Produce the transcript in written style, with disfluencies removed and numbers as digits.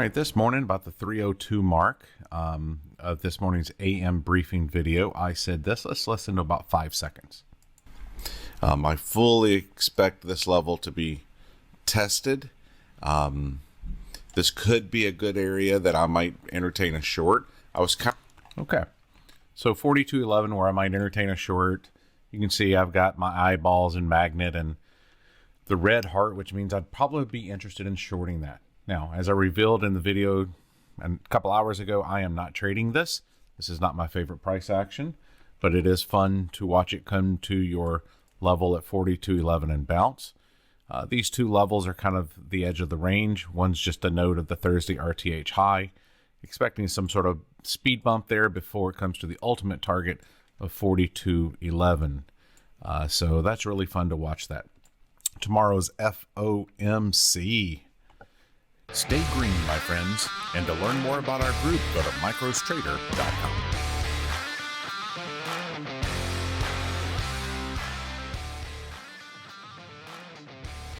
right, this morning about the 3:02 mark of this morning's AM briefing video, I said this. Let's listen to about 5 seconds. I fully expect this level to be tested. This could be a good area that I might entertain a short. Okay, so 42.11 where I might entertain a short. You can see I've got my eyeballs and magnet and the red heart, which means I'd probably be interested in shorting that. Now, as I revealed in the video a couple hours ago, I am not trading this. This is not my favorite price action, but it is fun to watch it come to your level at 42.11 and bounce. These two levels are kind of the edge of the range. One's just a node of the Thursday RTH high, expecting some sort of speed bump there before it comes to the ultimate target of 42.11. So that's really fun to watch that. Tomorrow's FOMC. Stay green, my friends, and to learn more about our group, go to microstrader.com.